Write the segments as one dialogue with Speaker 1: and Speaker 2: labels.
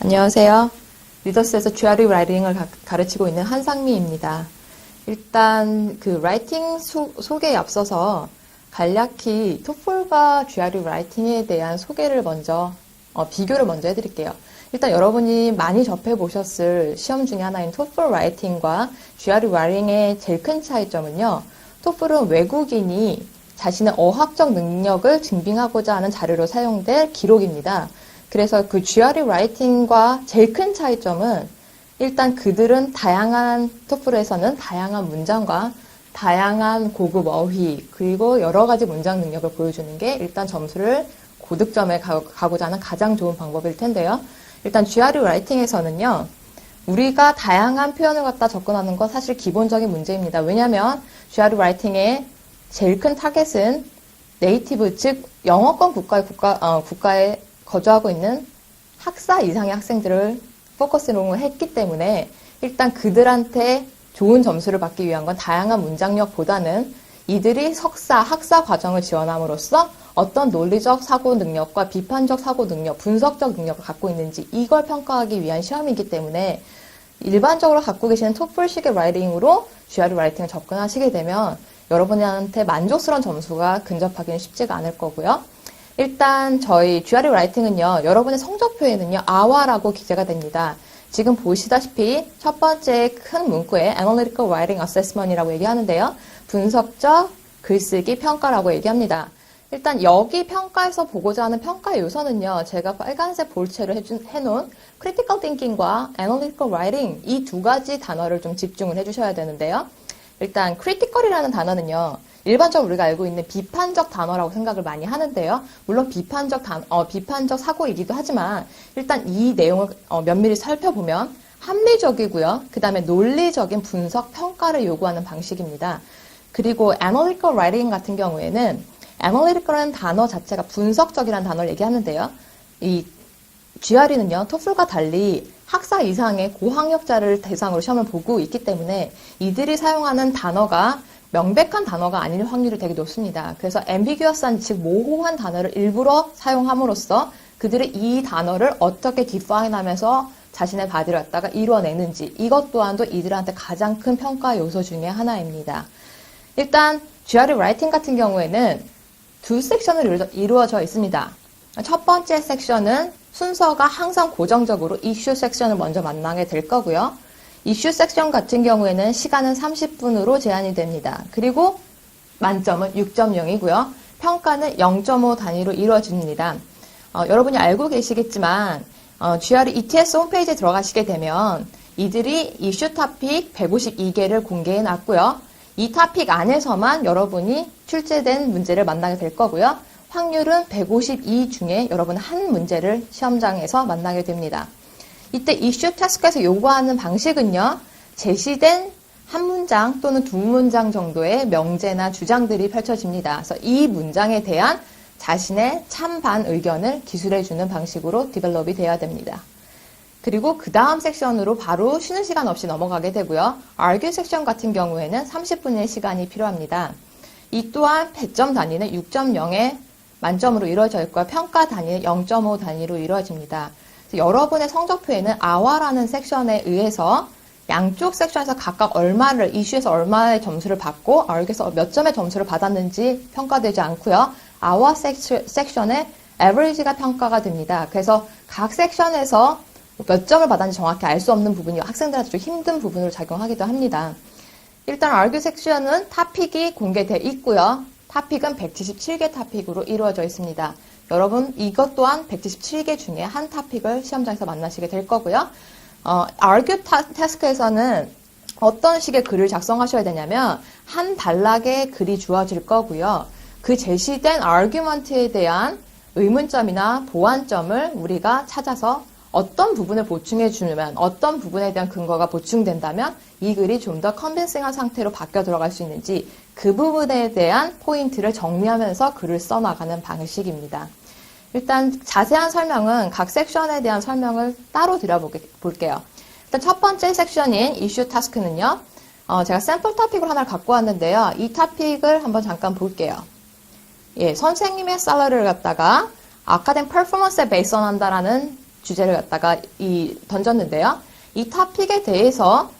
Speaker 1: 안녕하세요. 리더스에서 GRE 라이팅을 가르치고 있는 한상미입니다. 일단 그 라이팅 소개에 앞서서 간략히 토플과 GRE 라이팅에 대한 소개를 먼저 비교를 먼저 해드릴게요. 일단 여러분이 많이 접해보셨을 시험 중에 하나인 토플 라이팅과 GRE 라이팅의 제일 큰 차이점은요. 토플은 외국인이 자신의 어학적 능력을 증빙하고자 하는 자료로 사용될 기록입니다. 그래서 그 GRE 라이팅과 제일 큰 차이점은 일단 그들은 토플에서는 다양한 문장과 다양한 고급 어휘 그리고 여러 가지 문장 능력을 보여주는 게 일단 점수를 고득점에 가고자 하는 가장 좋은 방법일 텐데요. 일단 GRE 라이팅에서는요. 우리가 다양한 표현을 갖다 접근하는 건 사실 기본적인 문제입니다. 왜냐하면 GRE 라이팅의 제일 큰 타겟은 네이티브 즉 영어권 국가에 거주하고 있는 학사 이상의 학생들을 포커스로 했기 때문에 일단 그들한테 좋은 점수를 받기 위한 건 다양한 문장력보다는 이들이 학사 과정을 지원함으로써 어떤 논리적 사고 능력과 비판적 사고 능력, 분석적 능력을 갖고 있는지 이걸 평가하기 위한 시험이기 때문에 일반적으로 갖고 계시는 토플식의 라이팅으로 GRE 라이팅을 접근하시게 되면 여러분한테 만족스러운 점수가 근접하기는 쉽지가 않을 거고요. 일단 저희 GRE 라이팅은요. 여러분의 성적표에는요. 아와라고 기재가 됩니다. 지금 보시다시피 첫 번째 큰 문구에 Analytical Writing Assessment이라고 얘기하는데요. 분석적 글쓰기 평가라고 얘기합니다. 일단 여기 평가에서 보고자 하는 평가 요소는요. 제가 빨간색 볼체로 해놓은 Critical Thinking과 Analytical Writing 이 두 가지 단어를 좀 집중을 해주셔야 되는데요. 일단 Critical이라는 단어는요. 일반적으로 우리가 알고 있는 비판적 단어라고 생각을 많이 하는데요. 물론 비판적 사고이기도 하지만 일단 이 내용을 면밀히 살펴보면 합리적이고요. 그 다음에 논리적인 분석, 평가를 요구하는 방식입니다. 그리고 Analytical Writing 같은 경우에는 Analytical이라는 단어 자체가 분석적이라는 단어를 얘기하는데요. 이 GRE는요. 토플과 달리 학사 이상의 고학력자를 대상으로 시험을 보고 있기 때문에 이들이 사용하는 단어가 명백한 단어가 아닐 확률이 되게 높습니다. 그래서 ambiguous한 즉 모호한 단어를 일부러 사용함으로써 그들이 이 단어를 어떻게 define하면서 자신의 바디를 갖다가 이루어내는지 이것 또한도 이들한테 가장 큰 평가 요소 중에 하나입니다. 일단 GRE 라이팅 같은 경우에는 두 섹션으로 이루어져 있습니다. 첫 번째 섹션은 순서가 항상 고정적으로 이슈 섹션을 먼저 만나게 될 거고요. 이슈 섹션 같은 경우에는 시간은 30분으로 제한이 됩니다. 그리고 만점은 6.0이고요. 평가는 0.5 단위로 이루어집니다. 여러분이 알고 계시겠지만 GRE ETS 홈페이지에 들어가시게 되면 이들이 이슈 토픽 152개를 공개해 놨고요. 이 토픽 안에서만 여러분이 출제된 문제를 만나게 될 거고요. 확률은 152 중에 여러분 한 문제를 시험장에서 만나게 됩니다. 이때 이슈 태스크에서 요구하는 방식은요. 제시된 한 문장 또는 두 문장 정도의 명제나 주장들이 펼쳐집니다. 그래서 이 문장에 대한 자신의 찬반 의견을 기술해주는 방식으로 디벨롭이 되어야 됩니다. 그리고 그 다음 섹션으로 바로 쉬는 시간 없이 넘어가게 되고요. argue 섹션 같은 경우에는 30분의 시간이 필요합니다. 이 또한 배점 단위는 6.0의 만점으로 이루어져 있고요. 평가 단위는 0.5 단위로 이루어집니다. 여러분의 성적표에는 아와라는 섹션에 의해서 양쪽 섹션에서 각각 이슈에서 얼마의 점수를 받고 argue에서 몇 점의 점수를 받았는지 평가되지 않고요. 아와 섹션의 average가 평가가 됩니다. 그래서 각 섹션에서 몇 점을 받았는지 정확히 알 수 없는 부분이 학생들한테 좀 힘든 부분으로 작용하기도 합니다. 일단 argue 섹션은 토픽이 공개되어 있고요. 토픽은 177개 토픽으로 이루어져 있습니다. 여러분 이것 또한 177개 중에 한 토픽을 시험장에서 만나시게 될 거고요. argue 태스크에서는 어떤 식의 글을 작성하셔야 되냐면 한 단락의 글이 주어질 거고요. 그 제시된 argument에 대한 의문점이나 보완점을 우리가 찾아서 어떤 부분을 보충해 주면 어떤 부분에 대한 근거가 보충된다면 이 글이 좀 더 컨빈싱한 상태로 바뀌어 들어갈 수 있는지 그 부분에 대한 포인트를 정리하면서 글을 써나가는 방식입니다. 일단 자세한 설명은 각 섹션에 대한 설명을 따로 드려볼게요. 일단 첫 번째 섹션인 이슈 타스크는요. 제가 샘플 토픽을 하나를 갖고 왔는데요. 이 토픽을 한번 잠깐 볼게요. 예, 선생님의 샐러리를 갖다가 아카데믹 퍼포먼스에 베이스한 한다라는 주제를 갖다가 던졌는데요. 이 토픽에 대해서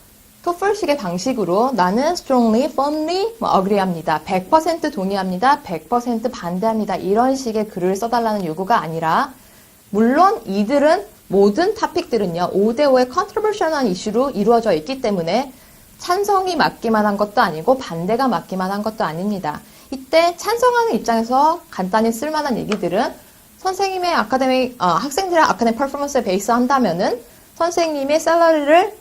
Speaker 1: 토플식의 방식으로 나는 strongly, firmly, agree합니다. 100% 동의합니다. 100% 반대합니다. 이런 식의 글을 써달라는 요구가 아니라 물론 이들은 모든 토픽들은요. 5대5의 controversial한 이슈로 이루어져 있기 때문에 찬성이 맞기만 한 것도 아니고 반대가 맞기만 한 것도 아닙니다. 이때 찬성하는 입장에서 간단히 쓸만한 얘기들은 선생님의 학생들의 아카데믹 퍼포먼스에 베이스 한다면은 선생님의 샐러리를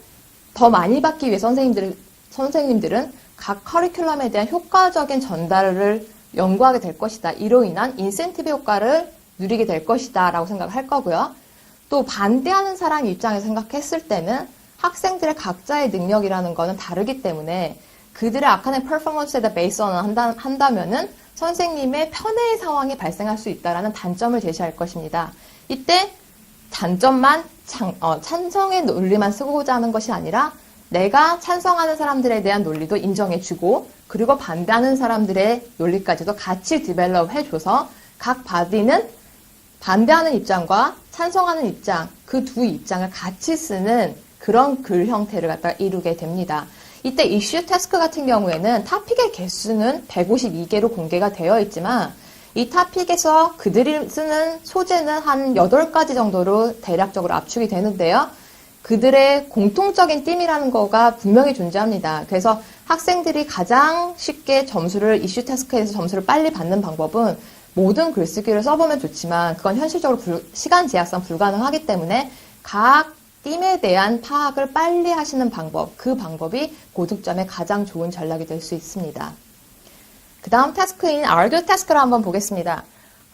Speaker 1: 더 많이 받기 위해 선생님들은 각 커리큘럼에 대한 효과적인 전달을 연구하게 될 것이다. 이로 인한 인센티브 효과를 누리게 될 것이다 라고 생각을 할 거고요. 또 반대하는 사람 입장에서 생각했을 때는 학생들의 각자의 능력이라는 거는 다르기 때문에 그들의 아카데믹 퍼포먼스에다 베이스언을 한다면은 선생님의 편애의 상황이 발생할 수 있다라는 단점을 제시할 것입니다. 이때 단점만 찬성의 논리만 쓰고자 하는 것이 아니라 내가 찬성하는 사람들에 대한 논리도 인정해주고 그리고 반대하는 사람들의 논리까지도 같이 디벨롭 해줘서 각 바디는 반대하는 입장과 찬성하는 입장, 그 두 입장을 같이 쓰는 그런 글 형태를 갖다가 이루게 됩니다. 이때 이슈 태스크 같은 경우에는 토픽의 개수는 152개로 공개가 되어 있지만 이 토픽에서 그들이 쓰는 소재는 한 8가지 정도로 대략적으로 압축이 되는데요. 그들의 공통적인 띠이라는 거가 분명히 존재합니다. 그래서 학생들이 가장 쉽게 이슈 태스크에서 점수를 빨리 받는 방법은 모든 글쓰기를 써보면 좋지만 그건 현실적으로 시간 제약상 불가능하기 때문에 각 띠에 대한 파악을 빨리 하시는 방법, 그 방법이 고득점의 가장 좋은 전략이 될 수 있습니다. 그 다음 태스크인 argue 태스크를 한번 보겠습니다.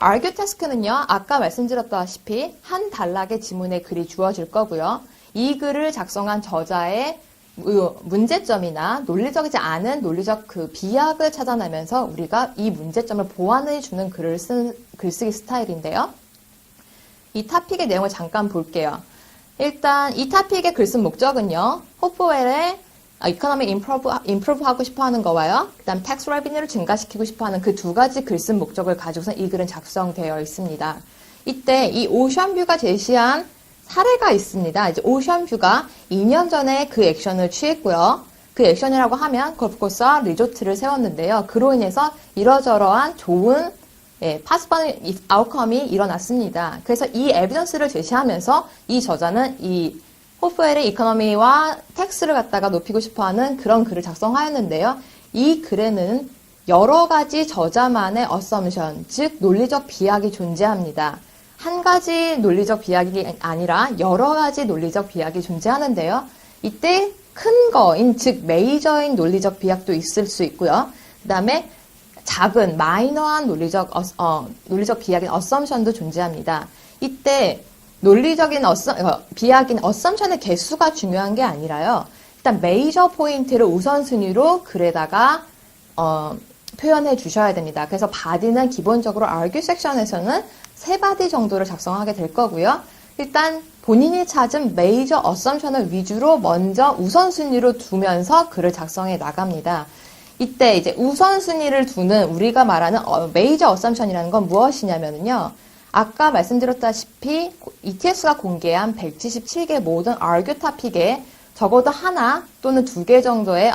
Speaker 1: argue 태스크는요, 아까 말씀드렸다시피 한 단락의 지문에 글이 주어질 거고요. 이 글을 작성한 저자의 문제점이나 논리적이지 않은 논리적 그 비약을 찾아내면서 우리가 이 문제점을 보완해주는 글을 쓴 글쓰기 스타일인데요. 이 토픽의 내용을 잠깐 볼게요. 일단 이 토픽의 글쓴 목적은요. 호프웰의 이코노미 임프루브 하고 싶어 하는 거와요. 그 다음 텍스 레비뉴를 증가시키고 싶어 하는 그 두 가지 글쓴 목적을 가지고서 이 글은 작성되어 있습니다. 이때 이 오션뷰가 제시한 사례가 있습니다. 이제 오션뷰가 2년 전에 그 액션을 취했고요. 그 액션이라고 하면 골프코스와 리조트를 세웠는데요. 그로 인해서 이러저러한 좋은 파스퍼는 아웃컴이 일어났습니다. 그래서 이 에비던스를 제시하면서 이 저자는 이 호프웰의 이코노미와 텍스를 갖다가 높이고 싶어하는 그런 글을 작성하였는데요. 이 글에는 여러 가지 저자만의 어썸션, 즉 논리적 비약이 존재합니다. 한 가지 논리적 비약이 아니라 여러 가지 논리적 비약이 존재하는데요. 이때 큰 거인, 즉 메이저인 논리적 비약도 있을 수 있고요. 그 다음에 작은 마이너한 논리적 비약인 어썸션도 존재합니다. 이때 논리적인 비약인 어썸션의 개수가 중요한 게 아니라요. 일단 메이저 포인트를 우선순위로 글에다가 표현해 주셔야 됩니다. 그래서 바디는 기본적으로 argue 섹션에서는 3바디 정도를 작성하게 될 거고요. 일단 본인이 찾은 메이저 어썸션을 위주로 먼저 우선순위로 두면서 글을 작성해 나갑니다. 이때 이제 우선순위를 두는 우리가 말하는 메이저 어썸션이라는 건 무엇이냐면요. 아까 말씀드렸다시피 ETS가 공개한 177개 모든 argue 토픽에 적어도 하나 또는 2개 정도의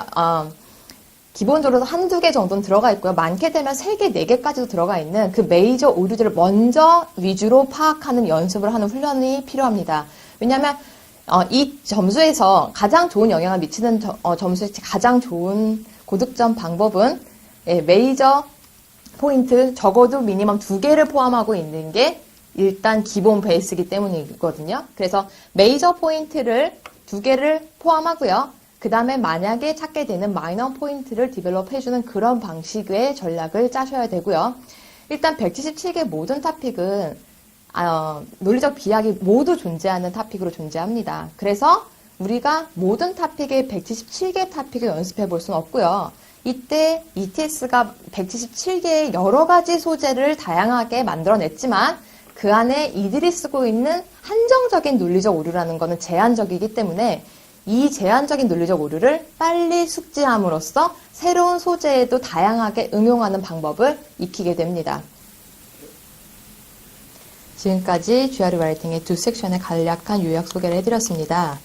Speaker 1: 기본적으로 한두 개 정도는 들어가 있고요. 많게 되면 3개, 4개까지도 들어가 있는 그 메이저 오류들을 먼저 위주로 파악하는 연습을 하는 훈련이 필요합니다. 왜냐하면 이 점수에서 가장 좋은 영향을 미치는 점수의 가장 좋은 고득점 방법은 메이저 포인트 적어도 미니멈 2개를 포함하고 있는 게 일단 기본 베이스이기 때문이거든요. 그래서 메이저 포인트를 2개를 포함하고요. 그 다음에 만약에 찾게 되는 마이너 포인트를 디벨롭 해주는 그런 방식의 전략을 짜셔야 되고요. 일단 177개 모든 토픽은 논리적 비약이 모두 존재하는 토픽으로 존재합니다. 그래서 우리가 모든 토픽의 177개 토픽을 연습해 볼 수는 없고요. 이때 ETS가 177개의 여러 가지 소재를 다양하게 만들어냈지만 그 안에 이들이 쓰고 있는 한정적인 논리적 오류라는 것은 제한적이기 때문에 이 제한적인 논리적 오류를 빨리 숙지함으로써 새로운 소재에도 다양하게 응용하는 방법을 익히게 됩니다. 지금까지 GRE 라이팅의 두 섹션의 간략한 요약 소개를 해드렸습니다.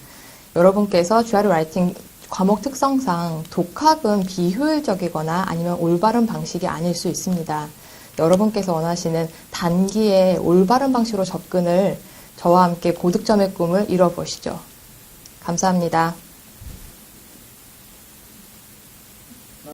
Speaker 1: 여러분께서 GRE 라이팅 과목 특성상 독학은 비효율적이거나 아니면 올바른 방식이 아닐 수 있습니다. 여러분께서 원하시는 단기에 올바른 방식으로 접근을 저와 함께 고득점의 꿈을 이뤄보시죠. 감사합니다.